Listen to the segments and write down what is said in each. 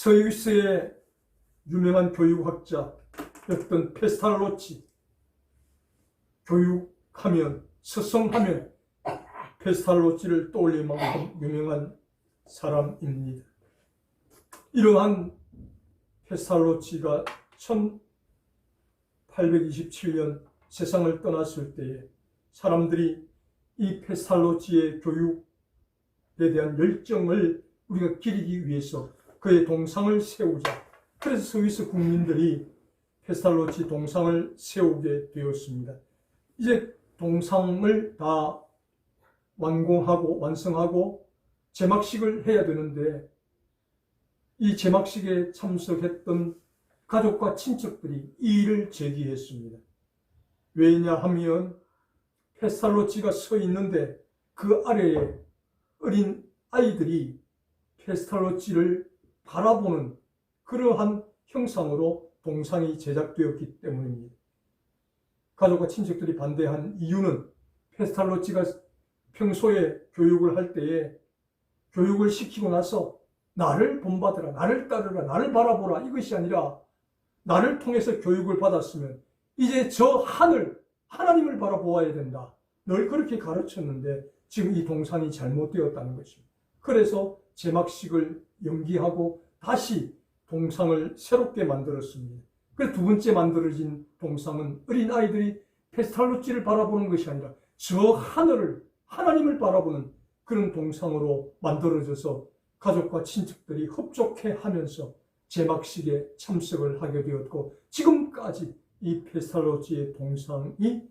스위스의 유명한 교육학자였던 페스탈로치, 교육하면, 스승하면 페스탈로치를 떠올릴 만큼 유명한 사람입니다. 이러한 페스탈로치가 1827년 세상을 떠났을 때에 사람들이 이 페스탈로치의 교육에 대한 열정을 우리가 기리기 위해서 그의 동상을 세우자. 그래서 스위스 국민들이 페스탈로치 동상을 세우게 되었습니다. 이제 동상을 다 완성하고 제막식을 해야 되는데, 이 제막식에 참석했던 가족과 친척들이 이 일을 제기했습니다. 왜냐하면 페스탈로치가 서 있는데 그 아래에 어린 아이들이 페스탈로치를 바라보는 그러한 형상으로 동상이 제작되었기 때문입니다. 가족과 친척들이 반대한 이유는 페스탈로치가 평소에 교육을 할 때에 교육을 시키고 나서 나를 본받으라, 나를 따르라, 나를 바라보라, 이것이 아니라 나를 통해서 교육을 받았으면 이제 저 하나님을 바라보아야 된다. 늘 그렇게 가르쳤는데 지금 이 동상이 잘못되었다는 것입니다. 그래서 제막식을 연기하고 다시 동상을 새롭게 만들었습니다. 그래서 두 번째 만들어진 동상은 어린 아이들이 페스탈로치를 바라보는 것이 아니라 저 하나님을 바라보는 그런 동상으로 만들어져서 가족과 친척들이 흡족해 하면서 제막식에 참석을 하게 되었고, 지금까지 이 페스탈로치의 동상이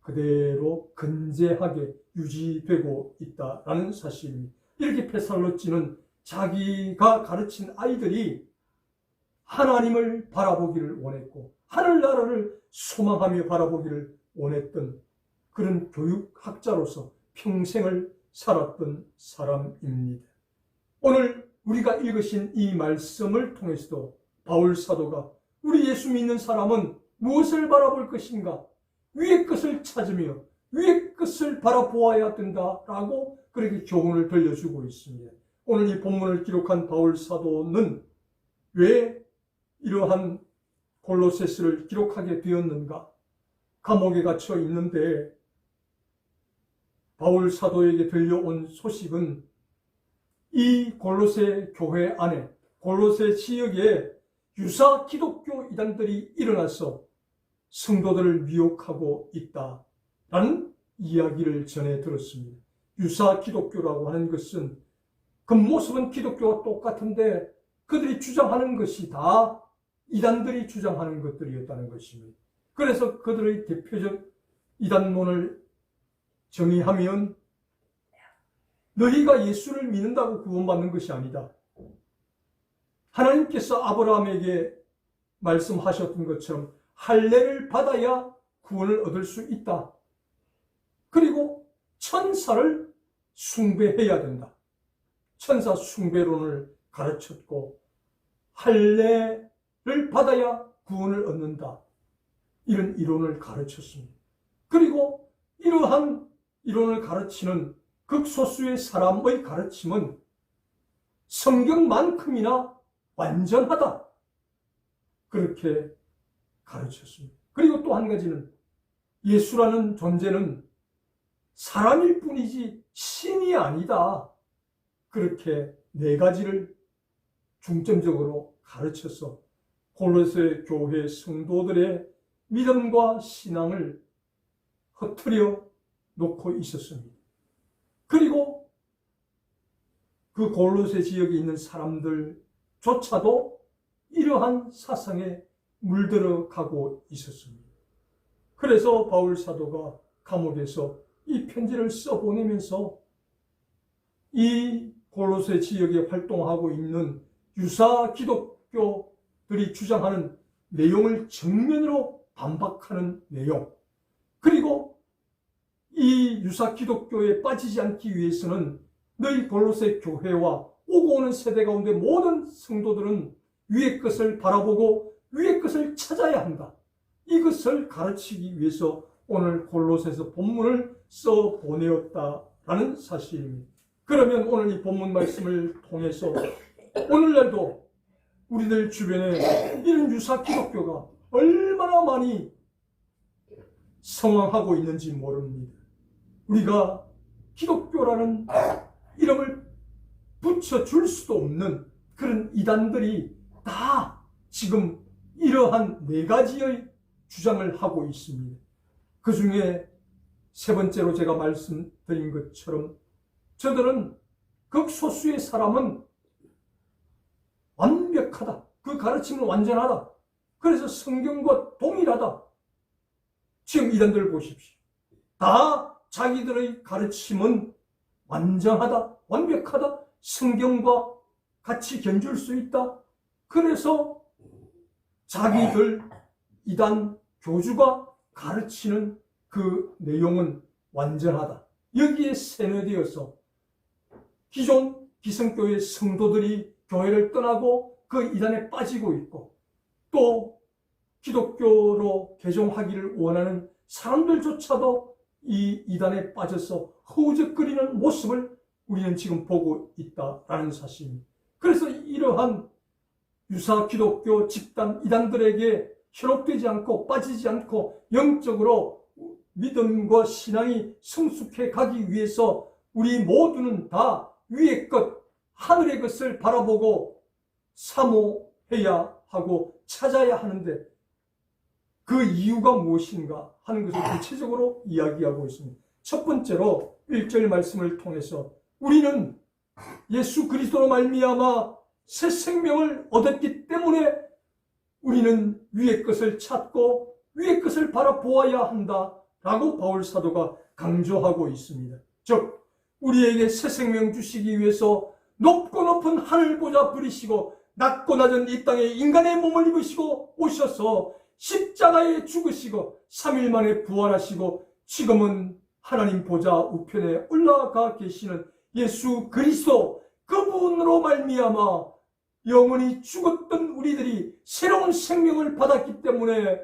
그대로 건재하게 유지되고 있다는 사실입니다. 이렇게 페스탈로치는 자기가 가르친 아이들이 하나님을 바라보기를 원했고 하늘나라를 소망하며 바라보기를 원했던 그런 교육학자로서 평생을 살았던 사람입니다. 오늘 우리가 읽으신 이 말씀을 통해서도 바울 사도가 우리 예수 믿는 사람은 무엇을 바라볼 것인가? 위의 것을 찾으며 위의 것을 바라보아야 된다라고 그렇게 교훈을 들려주고 있습니다. 오늘 이 본문을 기록한 바울 사도는 왜 이러한 골로새서를 기록하게 되었는가? 감옥에 갇혀 있는데 바울 사도에게 들려온 소식은 이 골로새 교회 안에, 골로새 지역에 유사 기독교 이단들이 일어나서 성도들을 미혹하고 있다라는 이야기를 전해 들었습니다. 유사 기독교라고 하는 것은 겉모습은 기독교와 똑같은데 그들이 주장하는 것이 다 이단들이 주장하는 것들이었다는 것입니다. 그래서 그들의 대표적 이단론을 정의하면 너희가 예수를 믿는다고 구원받는 것이 아니다. 하나님께서 아브라함에게 말씀하셨던 것처럼 할례를 받아야 구원을 얻을 수 있다. 그리고 천사를 숭배해야 된다. 천사 숭배론을 가르쳤고 할례를 받아야 구원을 얻는다. 이런 이론을 가르쳤습니다. 그리고 이러한 이론을 가르치는 극소수의 사람의 가르침은 성경만큼이나 완전하다. 그렇게 가르쳤습니다. 그리고 또 한 가지는 예수라는 존재는 사람일 뿐이지 신이 아니다. 그렇게 네 가지를 중점적으로 가르쳐서 골로새 교회 성도들의 믿음과 신앙을 흐트려 놓고 있었습니다. 그리고 그 골로새 지역에 있는 사람들조차도 이러한 사상에 물들어가고 있었습니다. 그래서 바울 사도가 감옥에서 이 편지를 써보내면서 이 골로새 지역에 활동하고 있는 유사 기독교들이 주장하는 내용을 정면으로 반박하는 내용, 그리고 이 유사 기독교에 빠지지 않기 위해서는 너희 골로새 교회와 오고 오는 세대 가운데 모든 성도들은 위의 것을 바라보고 위의 것을 찾아야 한다. 이것을 가르치기 위해서 오늘 골로새서 본문을 써 보내었다라는 사실입니다. 그러면 오늘 이 본문 말씀을 통해서 오늘날도 우리들 주변에 이런 유사 기독교가 얼마나 많이 성황하고 있는지 모릅니다. 우리가 기독교라는 이름을 붙여줄 수도 없는 그런 이단들이 다 지금 이러한 네 가지의 주장을 하고 있습니다. 그 중에 세 번째로 제가 말씀드린 것처럼 저들은 극소수의 사람은 완벽하다. 그 가르침은 완전하다. 그래서 성경과 동일하다. 지금 이단들 보십시오. 다 자기들의 가르침은 완전하다, 완벽하다, 성경과 같이 견줄 수 있다. 그래서 자기들 이단 교주가 가르치는 그 내용은 완전하다. 여기에 세뇌되어서 기존 기성교회 성도들이 교회를 떠나고 그 이단에 빠지고 있고, 또 기독교로 개종하기를 원하는 사람들조차도 이 이단에 빠져서 허우적거리는 모습을 우리는 지금 보고 있다라는 사실입니다. 그래서 이러한 유사 기독교 집단 이단들에게 현혹되지 않고 빠지지 않고 영적으로 믿음과 신앙이 성숙해 가기 위해서 우리 모두는 다 위의 것, 하늘의 것을 바라보고 사모해야 하고 찾아야 하는데, 그 이유가 무엇인가 하는 것을 구체적으로 이야기하고 있습니다. 첫 번째로 1절 말씀을 통해서 우리는 예수 그리스도로 말미암아 새 생명을 얻었기 때문에 우리는 위의 것을 찾고 위의 것을 바라보아야 한다라고 바울 사도가 강조하고 있습니다. 즉 우리에게 새 생명 주시기 위해서 높고 높은 하늘 보좌 부리시고 낮고 낮은 이 땅에 인간의 몸을 입으시고 오셔서 십자가에 죽으시고 3일 만에 부활하시고 지금은 하나님 보좌 우편에 올라가 계시는 예수 그리스도, 그분으로 말미암아 영원히 죽었던 우리들이 새로운 생명을 받았기 때문에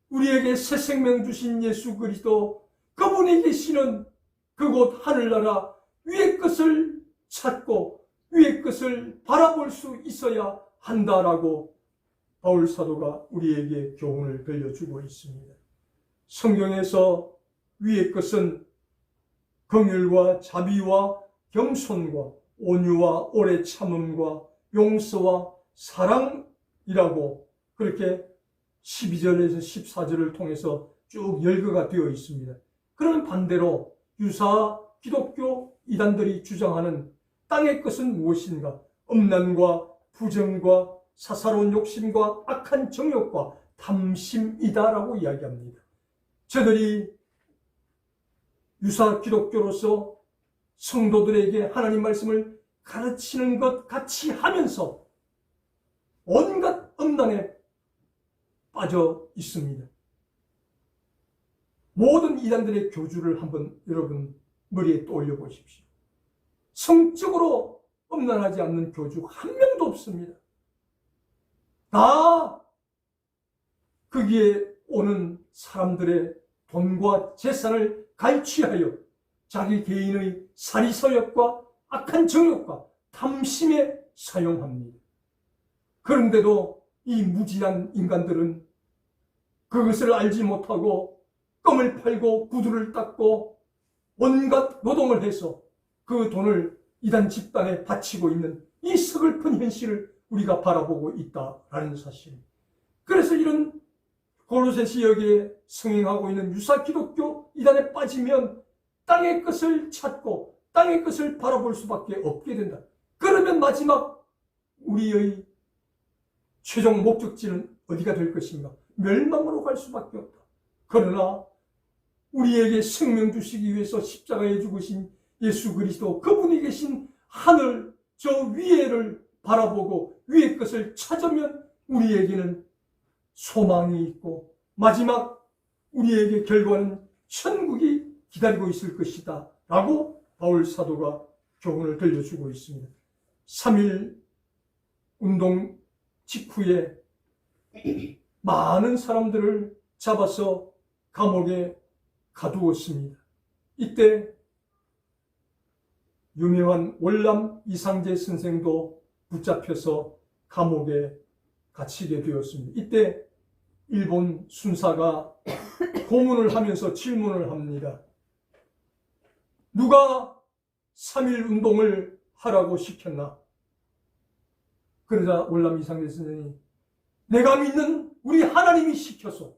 우리에게 새 생명 주신 예수 그리스도, 그분이 계시는 그곳 하늘나라 위의 것을 찾고 위의 것을 바라볼 수 있어야 한다라고 바울 사도가 우리에게 교훈을 들려주고 있습니다. 성경에서 위의 것은 긍휼과 자비와 겸손과 온유와 오래 참음과 용서와 사랑이라고 그렇게 12절에서 14절을 통해서 쭉 열거가 되어 있습니다. 그런 반대로 유사 기독교 이단들이 주장하는 땅의 것은 무엇인가? 음란과 부정과 사사로운 욕심과 악한 정욕과 탐심이다라고 이야기합니다. 저들이 유사 기독교로서 성도들에게 하나님 말씀을 가르치는 것 같이 하면서 온갖 음란에 빠져 있습니다. 모든 이단들의 교주를 한번 여러분 머리에 떠올려 보십시오. 성적으로 음란하지 않는 교주 한 명도 없습니다. 다 거기에 오는 사람들의 돈과 재산을 갈취하여 자기 개인의 사리서욕과 악한 정욕과 탐심에 사용합니다. 그런데도 이 무지한 인간들은 그것을 알지 못하고 껌을 팔고 구두를 닦고 온갖 노동을 해서 그 돈을 이단 집단에 바치고 있는 이 서글픈 현실을 우리가 바라보고 있다라는 사실. 그래서 이런 골로새 지역에 성행하고 있는 유사 기독교 이단에 빠지면 땅의 것을 찾고 땅의 것을 바라볼 수밖에 없게 된다. 그러면 마지막 우리의 최종 목적지는 어디가 될 것인가? 멸망으로 갈 수밖에 없다. 그러나 우리에게 생명 주시기 위해서 십자가에 죽으신 예수 그리스도, 그분이 계신 하늘 저 위에를 바라보고 위의 것을 찾으면 우리에게는 소망이 있고 마지막 우리에게 결과는 천국이 기다리고 있을 것이다 라고 바울 사도가 교훈을 들려주고 있습니다. 3.1 운동 직후에 많은 사람들을 잡아서 감옥에 가두었습니다. 이때 유명한 월남 이상재 선생도 붙잡혀서 감옥에 갇히게 되었습니다. 이때 일본 순사가 고문을 하면서 질문을 합니다. 누가 3.1 운동을 하라고 시켰나? 그러자 월남 이상재 선생이 내가 믿는 우리 하나님이 시켰소.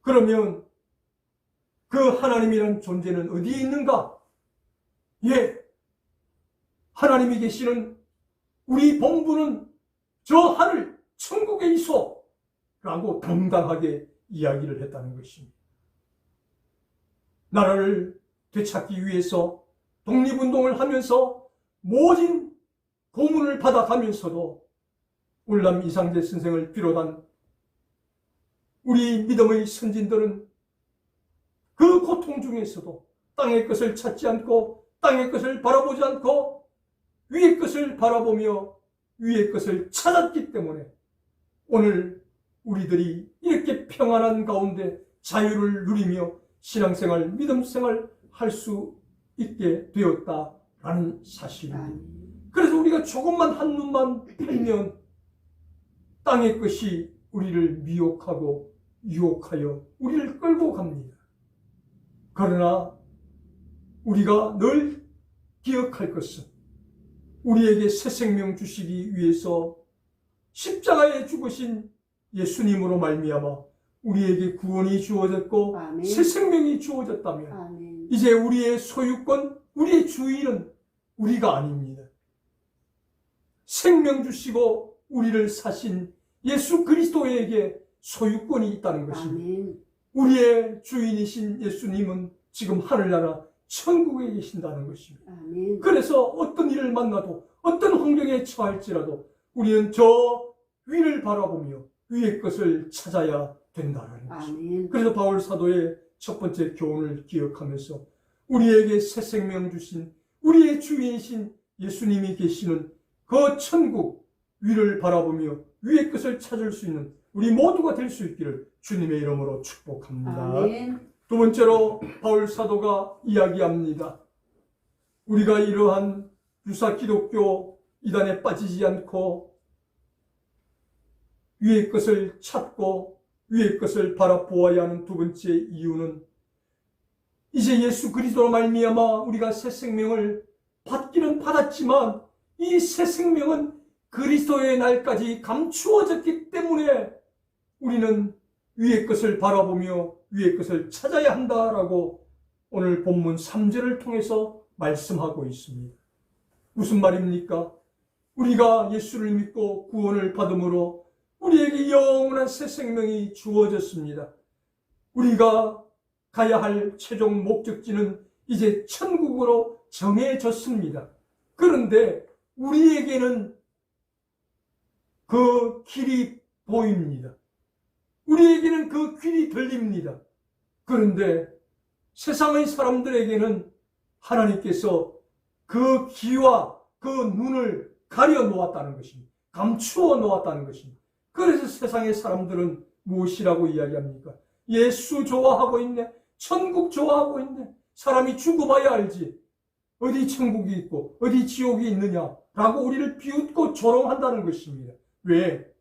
그러면 그 하나님이란 존재는 어디에 있는가? 예, 하나님이 계시는 우리 본부는 저 하늘 천국에 있어 라고 당당하게 이야기를 했다는 것입니다. 나라를 되찾기 위해서 독립운동을 하면서 모진 고문을 받아가면서도 월남 이상재 선생을 비롯한 우리 믿음의 선진들은 그 고통 중에서도 땅의 것을 찾지 않고 땅의 것을 바라보지 않고 위의 것을 바라보며 위의 것을 찾았기 때문에 오늘 우리들이 이렇게 평안한 가운데 자유를 누리며 신앙생활, 믿음생활 할 수 있게 되었다라는 사실입니다. 그래서 우리가 조금만 한눈만 팔면 땅의 것이 우리를 미혹하고 유혹하여 우리를 끌고 갑니다. 그러나 우리가 늘 기억할 것은 우리에게 새 생명 주시기 위해서 십자가에 죽으신 예수님으로 말미암아 우리에게 구원이 주어졌고 아멘. 새 생명이 주어졌다면 아멘. 이제 우리의 소유권, 우리의 주인은 우리가 아닙니다. 생명 주시고 우리를 사신 예수 그리스도에게 소유권이 있다는 것입니다. 아멘. 우리의 주인이신 예수님은 지금 하늘나라 천국에 계신다는 것입니다. 아멘. 그래서 어떤 일을 만나도 어떤 환경에 처할지라도 우리는 저 위를 바라보며 위의 것을 찾아야 된다는 것입니다. 그래서 바울 사도의 첫 번째 교훈을 기억하면서 우리에게 새 생명 주신 우리의 주인이신 예수님이 계시는 그 천국 위를 바라보며 위의 것을 찾을 수 있는 우리 모두가 될 수 있기를 주님의 이름으로 축복합니다. 아멘. 두 번째로 바울 사도가 이야기합니다. 우리가 이러한 유사 기독교 이단에 빠지지 않고 위의 것을 찾고 위의 것을 바라보아야 하는 두 번째 이유는 이제 예수 그리스도로 말미암아 우리가 새 생명을 받기는 받았지만 이 새 생명은 그리스도의 날까지 감추어졌기 때문에 우리는 위의 것을 바라보며 위의 것을 찾아야 한다라고 오늘 본문 3절을 통해서 말씀하고 있습니다. 무슨 말입니까? 우리가 예수를 믿고 구원을 받음으로 우리에게 영원한 새 생명이 주어졌습니다. 우리가 가야 할 최종 목적지는 이제 천국으로 정해졌습니다. 그런데 우리에게는 그 길이 보입니다. 우리에게는 그 길이 들립니다. 그런데 세상의 사람들에게는 하나님께서 그 귀와 그 눈을 가려 놓았다는 것입니다. 감추어 놓았다는 것입니다. 그래서 세상의 사람들은 무엇이라고 이야기합니까? 예수 좋아하고 있네. 천국 좋아하고 있네. 사람이 죽어봐야 알지. 어디 천국이 있고 어디 지옥이 있느냐라고 우리를 비웃고 조롱한다는 것입니다. 왜?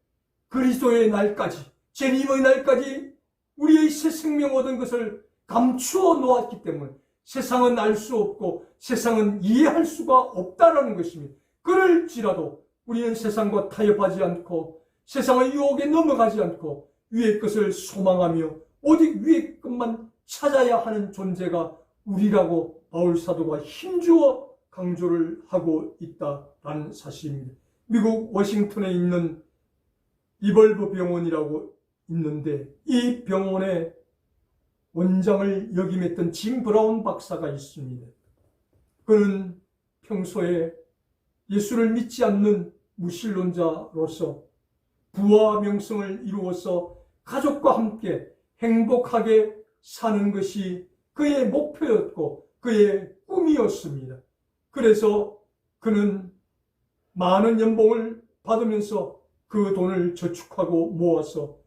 그리스도의 날까지, 재림의 날까지 우리의 새 생명 얻은 것을 감추어 놓았기 때문에 세상은 알 수 없고 세상은 이해할 수가 없다는 것입니다. 그럴지라도 우리는 세상과 타협하지 않고 세상의 유혹에 넘어가지 않고 위의 것을 소망하며 오직 위의 것만 찾아야 하는 존재가 우리라고 바울 사도가 힘주어 강조를 하고 있다라는 사실입니다. 미국 워싱턴에 있는 이벌브 병원이라고 있는데 이 병원에 원장을 역임했던 짐 브라운 박사가 있습니다. 그는 평소에 예수를 믿지 않는 무신론자로서 부와 명성을 이루어서 가족과 함께 행복하게 사는 것이 그의 목표였고 그의 꿈이었습니다. 그래서 그는 많은 연봉을 받으면서 그 돈을 저축하고 모아서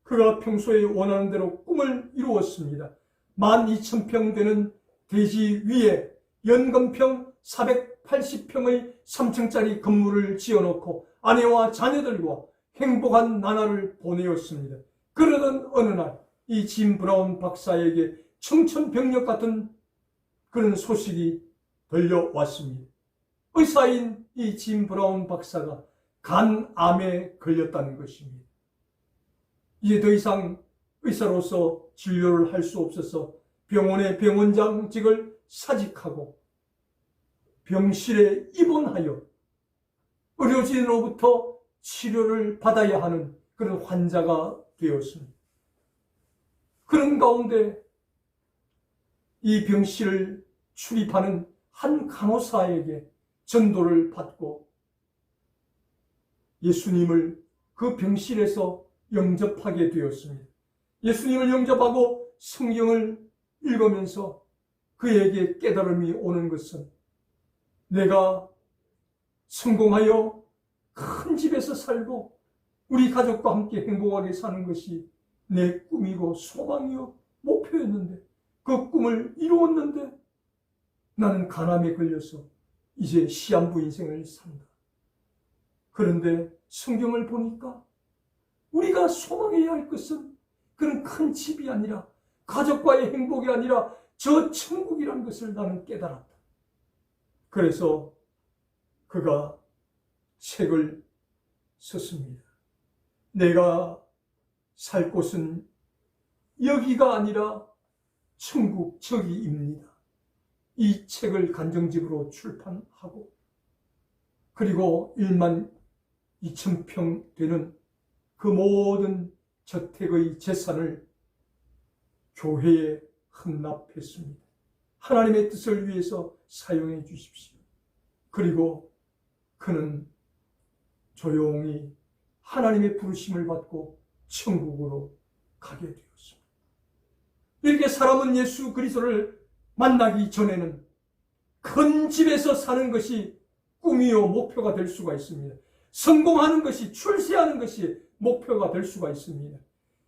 그가 평소에 원하는 대로 꿈을 이루었습니다. 12,000평 되는 대지 위에 연금평 280평의 3층짜리 건물을 지어놓고 아내와 자녀들과 행복한 나날을 보내었습니다. 그러던 어느 날 이 짐 브라운 박사에게 청천벽력 같은 그런 소식이 들려왔습니다. 의사인 이 짐 브라운 박사가 간암에 걸렸다는 것입니다. 이제 더 이상 의사로서 진료를 할 수 없어서 병원의 병원장직을 사직하고 병실에 입원하여 의료진으로부터 치료를 받아야 하는 그런 환자가 되었습니다. 그런 가운데 이 병실을 출입하는 한 간호사에게 전도를 받고 예수님을 그 병실에서 영접하게 되었습니다. 예수님을 영접하고 성경을 읽으면서 그에게 깨달음이 오는 것은 내가 성공하여 큰 집에서 살고 우리 가족과 함께 행복하게 사는 것이 내 꿈이고 소망이요 목표였는데 그 꿈을 이루었는데 나는 간암에 걸려서 이제 시한부 인생을 산다. 그런데 성경을 보니까 우리가 소망해야 할 것은 그런 큰 집이 아니라 가족과의 행복이 아니라 저 천국이라는 것을 나는 깨달았다. 그래서 그가 책을 썼습니다. 내가 살 곳은 여기가 아니라 천국 저기입니다. 이 책을 간정집으로 출판하고 그리고 12,000평 되는 그 모든 저택의 재산을 교회에 헌납했습니다. 하나님의 뜻을 위해서 사용해 주십시오. 그리고 그는 조용히 하나님의 부르심을 받고 천국으로 가게 되었습니다. 이렇게 사람은 예수 그리스도를 만나기 전에는 큰 집에서 사는 것이 꿈이요 목표가 될 수가 있습니다. 성공하는 것이, 출세하는 것이 목표가 될 수가 있습니다.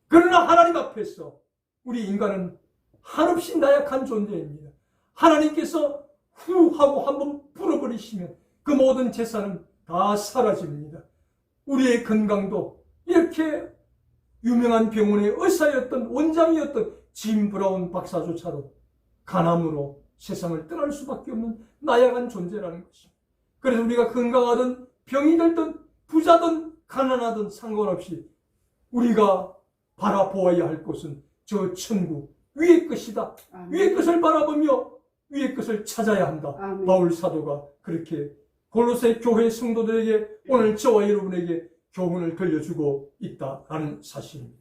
그러나 하나님 앞에서 우리 인간은 한없이 나약한 존재입니다. 하나님께서 후 하고 한번 불어버리시면 그 모든 재산은 다 사라집니다. 우리의 건강도 이렇게 유명한 병원의 의사였던 원장이었던 짐 브라운 박사조차도 간암으로 세상을 떠날 수밖에 없는 나약한 존재라는 것입니다. 그래서 우리가 건강하든 병이 들든 부자든 가난하든 상관없이 우리가 바라보아야 할 곳은 저 천국 위의 것이다. 아멘. 위의 것을 바라보며 위의 것을 찾아야 한다. 아멘. 바울 사도가 그렇게 골로새 교회 성도들에게 오늘 저와 여러분에게 교훈을 들려주고 있다라는 사실입니다.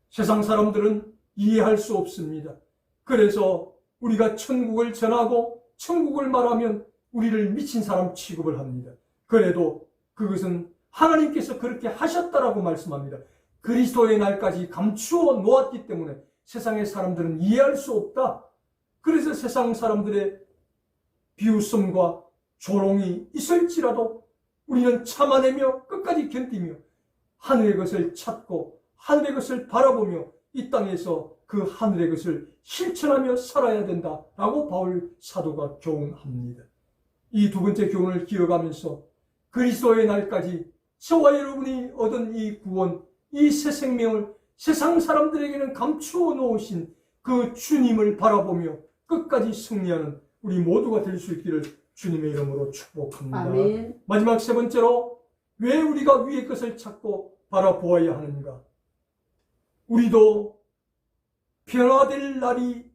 세상 사람들은 이해할 수 없습니다. 그래서 우리가 천국을 전하고 천국을 말하면 우리를 미친 사람 취급을 합니다. 그래도 그것은 하나님께서 그렇게 하셨다라고 말씀합니다. 그리스도의 날까지 감추어 놓았기 때문에 세상의 사람들은 이해할 수 없다. 그래서 세상 사람들의 비웃음과 조롱이 있을지라도 우리는 참아내며 끝까지 견디며 하늘의 것을 찾고 하늘의 것을 바라보며 이 땅에서 그 하늘의 것을 실천하며 살아야 된다라고 바울 사도가 교훈합니다. 이 두 번째 교훈을 기억하면서 그리스도의 날까지 저와 여러분이 얻은 이 구원, 이 새 생명을 세상 사람들에게는 감추어 놓으신 그 주님을 바라보며 끝까지 승리하는 우리 모두가 될 수 있기를 주님의 이름으로 축복합니다. 아멘. 마지막 세 번째로 왜 우리가 위의 것을 찾고 바라보아야 하는가? 우리도 변화될 날이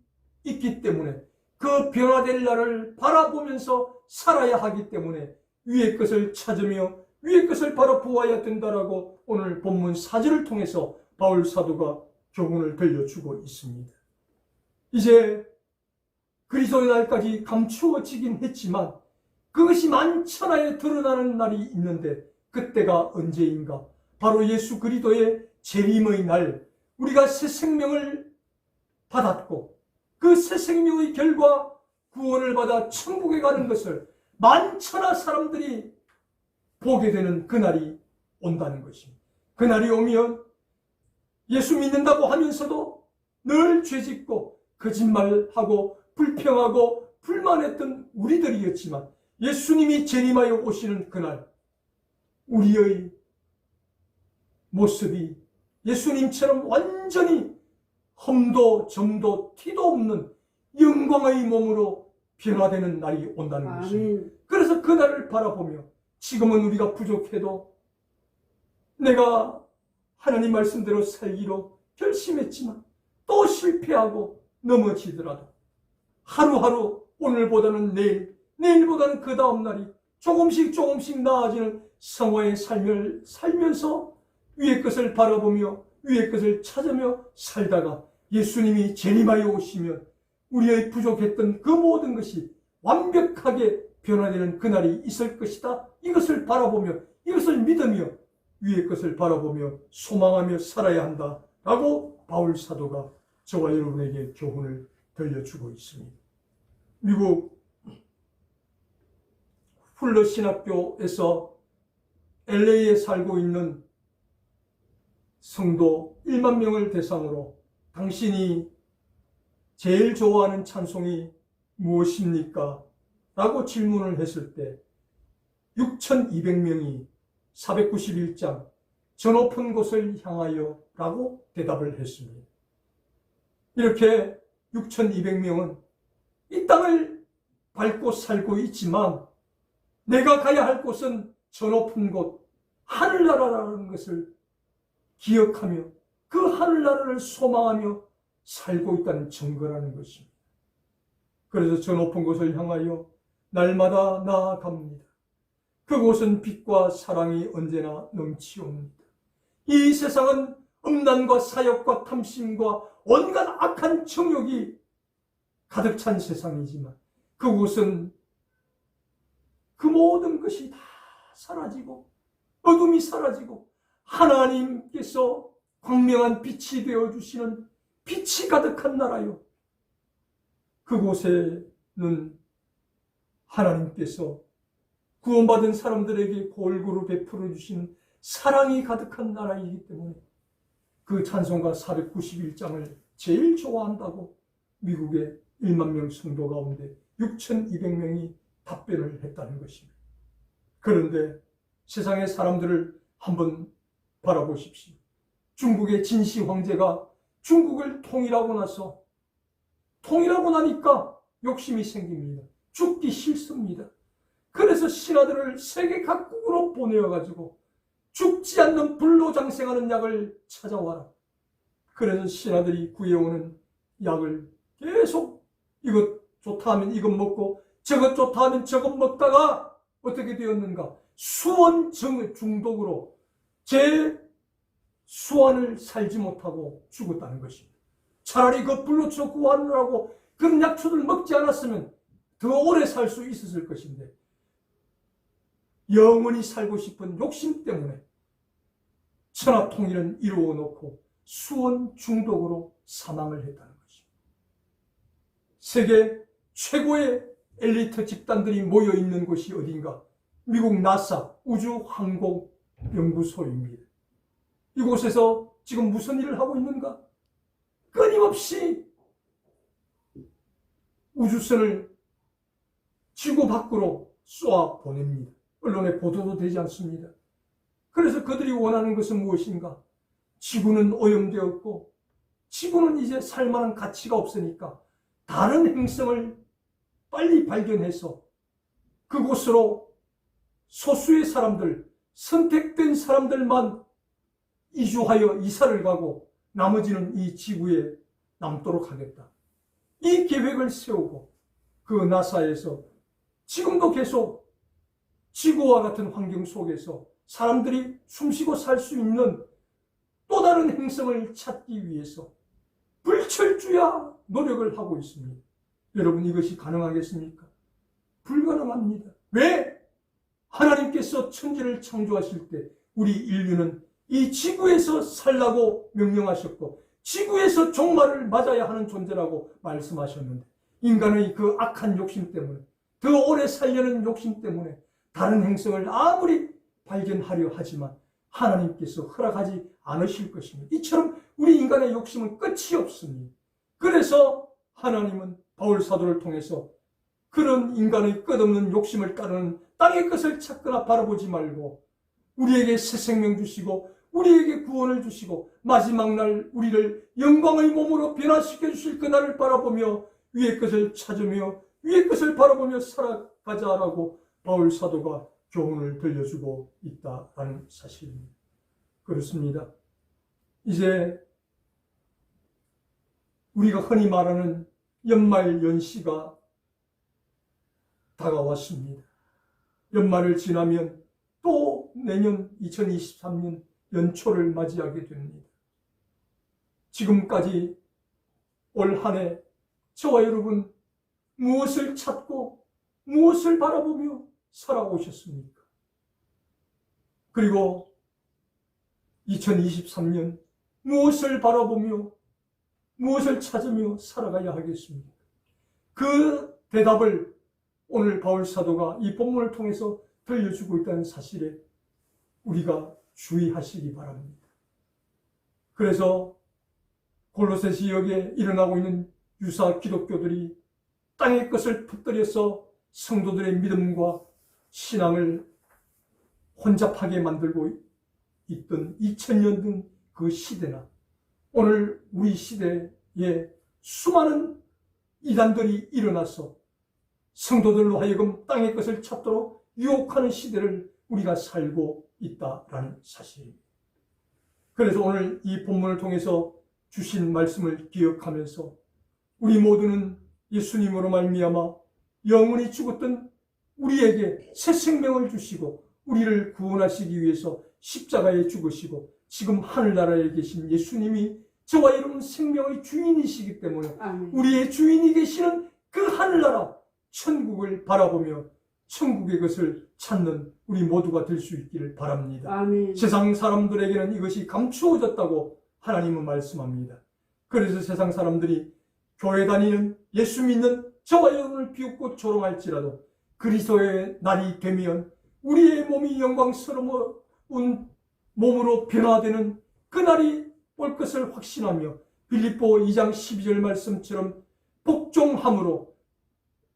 있기 때문에 그 변화될 날을 바라보면서 살아야 하기 때문에 위의 것을 찾으며 위의 것을 바라보아야 된다라고 오늘 본문 4절을 통해서 바울 사도가 교훈을 들려주고 있습니다. 이제 그리스도의 날까지 감추어지긴 했지만 그것이 만천하에 드러나는 날이 있는데 그때가 언제인가? 바로 예수 그리스도의 재림의 날, 우리가 새 생명을 받았고 그 새 생명의 결과 구원을 받아 천국에 가는 것을 만천하 사람들이 보게 되는 그날이 온다는 것입니다. 그날이 오면 예수 믿는다고 하면서도 늘 죄짓고 거짓말하고 불평하고 불만했던 우리들이었지만 예수님이 재림하여 오시는 그날 우리의 모습이 예수님처럼 완전히 흠도 점도 티도 없는 영광의 몸으로 변화되는 날이 온다는 것입니다. 그래서 그 날을 바라보며 지금은 우리가 부족해도 내가 하나님 말씀대로 살기로 결심했지만 또 실패하고 넘어지더라도 하루하루 오늘보다는 내일, 내일보다는 그 다음 날이 조금씩 나아지는 성화의 삶을 살면서 위의 것을 바라보며 위의 것을 찾으며 살다가 예수님이 재림하여 오시면 우리의 부족했던 그 모든 것이 완벽하게 변화되는 그날이 있을 것이다. 이것을 바라보며 이것을 믿으며 위의 것을 바라보며 소망하며 살아야 한다 라고 바울 사도가 저와 여러분에게 교훈을 들려주고 있습니다. 미국 풀러 신학교에서 LA에 살고 있는 성도 1만 명을 대상으로 당신이 제일 좋아하는 찬송이 무엇입니까? 라고 질문을 했을 때 6,200명이 491장 저 높은 곳을 향하여 라고 대답을 했습니다. 이렇게 6,200명은 이 땅을 밟고 살고 있지만 내가 가야 할 곳은 저 높은 곳 하늘나라라는 것을 기억하며 그 하늘나라를 소망하며 살고 있다는 증거라는 것입니다. 그래서 저 높은 곳을 향하여 날마다 나아갑니다. 그곳은 빛과 사랑이 언제나 넘치옵니다. 이 세상은 음란과 사욕과 탐심과 온갖 악한 정욕이 가득 찬 세상이지만 그곳은 그 모든 것이 다 사라지고 어둠이 사라지고 하나님께서 광명한 빛이 되어주시는 빛이 가득한 나라요. 그곳에는 하나님께서 구원받은 사람들에게 골고루 베풀어 주시는 사랑이 가득한 나라이기 때문에 그 찬송가 491장을 제일 좋아한다고 미국의 1만 명 성도 가운데 6,200명이 답변을 했다는 것입니다. 그런데 세상의 사람들을 한번 바라보십시오. 중국의 진시 황제가 중국을 통일하고 나니까 욕심이 생깁니다. 죽기 싫습니다. 그래서 신하들을 세계 각국으로 보내어가지고 죽지 않는 불로 장생하는 약을 찾아와라. 그래서 신하들이 구해오는 약을 계속 이것 좋다 하면 이것 먹고 저것 좋다 하면 저것 먹다가 어떻게 되었는가? 수원 중독으로 제 수완을 살지 못하고 죽었다는 것입니다. 차라리 그 불로 쳐 구하느라고 그런 약초를 먹지 않았으면 더 오래 살 수 있었을 것인데 영원히 살고 싶은 욕심 때문에 천하통일은 이루어 놓고 수원 중독으로 사망을 했다는 것입니다. 세계 최고의 엘리트 집단들이 모여 있는 곳이 어딘가? 미국 나사 우주항공연구소입니다. 이곳에서 지금 무슨 일을 하고 있는가? 끊임없이 우주선을 지구 밖으로 쏘아 보냅니다. 언론에 보도도 되지 않습니다. 그래서 그들이 원하는 것은 무엇인가? 지구는 오염되었고 지구는 이제 살만한 가치가 없으니까 다른 행성을 빨리 발견해서 그곳으로 소수의 사람들, 선택된 사람들만 이주하여 이사를 가고 나머지는 이 지구에 남도록 하겠다. 이 계획을 세우고 그 나사에서 지금도 계속 지구와 같은 환경 속에서 사람들이 숨쉬고 살 수 있는 또 다른 행성을 찾기 위해서 불철주야 노력을 하고 있습니다. 여러분, 이것이 가능하겠습니까? 불가능합니다. 왜? 하나님께서 천지를 창조하실 때 우리 인류는 이 지구에서 살라고 명령하셨고 지구에서 종말을 맞아야 하는 존재라고 말씀하셨는데 인간의 그 악한 욕심 때문에 더 오래 살려는 욕심 때문에 다른 행성을 아무리 발견하려 하지만 하나님께서 허락하지 않으실 것입니다. 이처럼 우리 인간의 욕심은 끝이 없습니다. 그래서 하나님은 바울 사도를 통해서 그런 인간의 끝없는 욕심을 따르는 땅의 것을 찾거나 바라보지 말고 우리에게 새 생명 주시고 우리에게 구원을 주시고 마지막 날 우리를 영광의 몸으로 변화시켜 주실 그날을 바라보며 위의 것을 찾으며 위의 것을 바라보며 살아가자라고 바울 사도가 교훈을 들려주고 있다라는 사실입니다. 그렇습니다. 이제 우리가 흔히 말하는 연말 연시가 다가왔습니다. 연말을 지나면 또 내년 2023년 연초를 맞이하게 됩니다. 지금까지 올 한 해 저와 여러분 무엇을 찾고 무엇을 바라보며 살아오셨습니까? 그리고 2023년 무엇을 바라보며 무엇을 찾으며 살아가야 하겠습니까? 그 대답을 오늘 바울 사도가 이 본문을 통해서 들려주고 있다는 사실에 우리가 주의하시기 바랍니다. 그래서 골로새 지역에 일어나고 있는 유사 기독교들이 땅의 것을 붙들여서 성도들의 믿음과 신앙을 혼잡하게 만들고 있던 2000년 된 그 시대나 오늘 우리 시대에 수많은 이단들이 일어나서 성도들로 하여금 땅의 것을 찾도록 유혹하는 시대를 우리가 살고 있다라는 사실입니다. 그래서 오늘 이 본문을 통해서 주신 말씀을 기억하면서 우리 모두는 예수님으로 말미암아 영원히 죽었던 우리에게 새 생명을 주시고 우리를 구원하시기 위해서 십자가에 죽으시고 지금 하늘나라에 계신 예수님이 저와 여러분 생명의 주인이시기 때문에 우리의 주인이 계시는 그 하늘나라 천국을 바라보며 천국의 것을 찾는 우리 모두가 될 수 있기를 바랍니다. 아멘. 세상 사람들에게는 이것이 감추어졌다고 하나님은 말씀합니다. 그래서 세상 사람들이 교회 다니는 예수 믿는 저와 여러분을 비웃고 조롱할지라도 그리스도의 날이 되면 우리의 몸이 영광스러운 몸으로 변화되는 그날이 올 것을 확신하며 빌립보 2장 12절 말씀처럼 복종함으로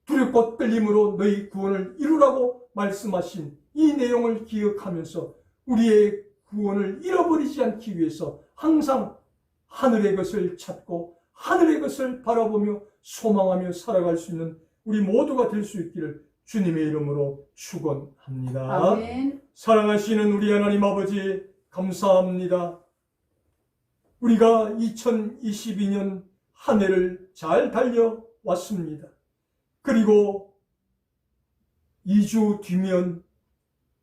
두렵고 떨림으로 너희 구원을 이루라고 말씀하신 이 내용을 기억하면서 우리의 구원을 잃어버리지 않기 위해서 항상 하늘의 것을 찾고 하늘의 것을 바라보며 소망하며 살아갈 수 있는 우리 모두가 될 수 있기를 주님의 이름으로 축원합니다. 아멘. 사랑하시는 우리 하나님 아버지 감사합니다. 우리가 2022년 한 해를 잘 달려왔습니다. 그리고 2주 뒤면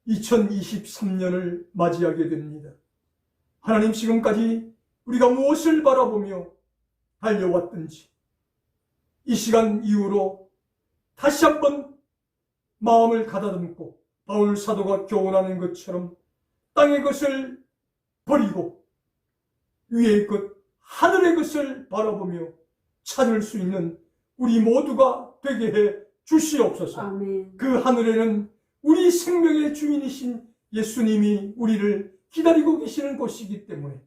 2023년을 맞이하게 됩니다. 하나님 지금까지 우리가 무엇을 바라보며 달려왔든지 이 시간 이후로 다시 한번 마음을 가다듬고 바울 사도가 교훈하는 것처럼 땅의 것을 버리고 위의 것 하늘의 것을 바라보며 찾을 수 있는 우리 모두가 되게 해 주시옵소서. 아멘. 그 하늘에는 우리 생명의 주인이신 예수님이 우리를 기다리고 계시는 곳이기 때문에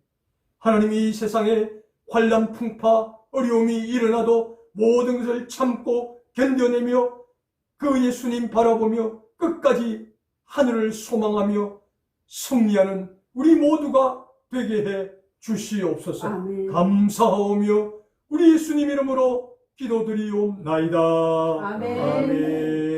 하나님이 이 세상에 환난 풍파 어려움이 일어나도 모든 것을 참고 견뎌내며 그 예수님 바라보며 끝까지 하늘을 소망하며 승리하는 우리 모두가 되게 해 주시옵소서. 아멘. 감사하오며 우리 예수님 이름으로 기도드리옵나이다. 아멘. 아멘.